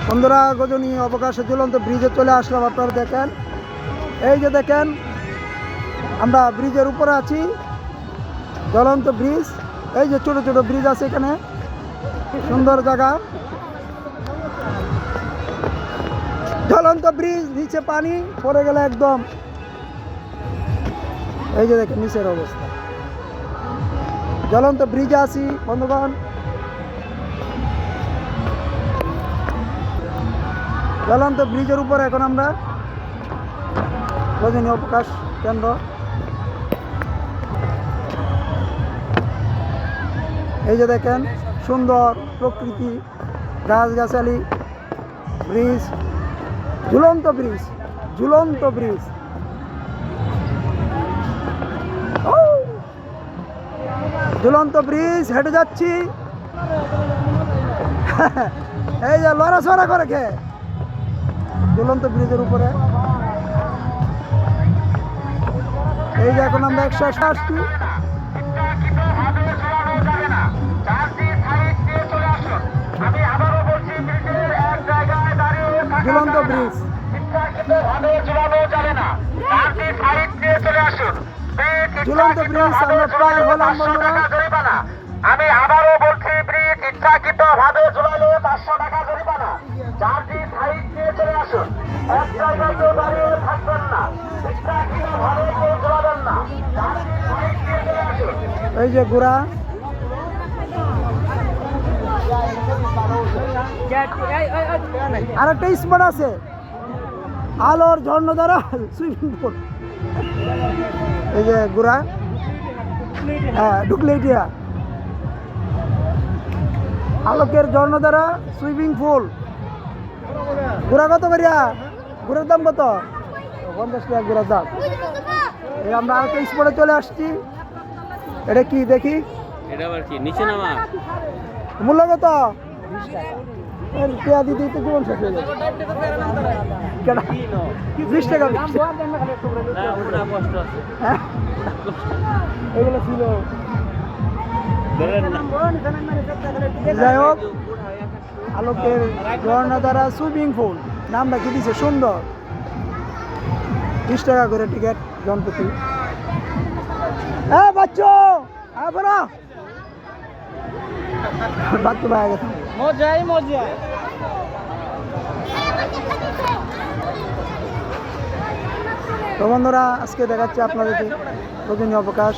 বন্ধুরা গজনী অবকাশে ঝুলন্ত ব্রিজে চলে আসলাম। আপনারা দেখেন, এই যে দেখেন আমরা ব্রিজের উপরে আছি, ঝুলন্ত ব্রিজ। এই যে ছোট ছোট ব্রিজ আছে এখানে, সুন্দর জায়গা। ঝুলন্ত ব্রিজ, নিচে পানি পড়ে গেলে একদম, এই যে দেখেন নিচের অবস্থা। ঝুলন্ত ব্রিজে আছি বন্ধুগণ, ঝুলন্ত ব্রিজের উপরে এখন আমরা, গজনী অবকাশ কেন্দ্র। এই যে দেখেন সুন্দর প্রকৃতি, গাছগাছালি, ব্রিজ, ঝুলন্ত ব্রিজ, ঝুলন্ত ব্রিজ। ঝুলন্ত ব্রিজ হেঁটে যাচ্ছি। এই যে লড়াছড়া করে খেয়ে ঝুলন্ত ব্রিজের উপরে। এই যে এখন আমরা 180 আসছি। ঝুলন্ত ব্রিজ, ঝুলন্ত ব্রিজ আমরা প্রায় হলাম বন্ধুরা। আমি আবারও বলছি, ব্রিজ ইচ্ছাকৃত ভাবে ঝুলালে 500 টাকা জরিমানা। চারটি সাইড দিয়ে চলে আসুন, এক জায়গায় কেউ দাঁড়িয়ে থাকবেন না, ইচ্ছাকৃত ভাবে কেউ ঝুলাবেন না, চারটি সাইড দিয়ে চলে আসুন। এই যে ঘোড়া, আর একটা স্পট আছে আলোর ঝর্ণাধারা সুইমিং পুল। এই যে ঘোড়া, হ্যাঁ ঢুকলেইটিয়া আলোকের ঝর্ণাধারা সুইমিং পুল। ঘোড়া কত করিয়া? ঘোড়ার দাম কত? 50 টাকা ঘোড়ার দাম। এই আমরা আরেকটা স্পটে চলে আসছি। এটা কি দেখি, এটা আবার কি নিচে নামা? মূল্য কত? 20 টাকা দিতে দিতে জীবন শেষ হয়ে যাবে। 20 টাকা হ্যাঁ এগুলো ছিল। যাই হোক, আলোকের ঝর্ণা দ্বারা সুইমিং পুল, নামটা কি দিছে সুন্দর। 20 টাকা করে টিকিট জনপ্রতি। হ্যাঁ বাচ্চো বাচ্চা পাওয়া গেছে, মজাই মজা। তো বন্ধুরা আজকে দেখাচ্ছি আপনাদেরকে গজনী অবকাশ।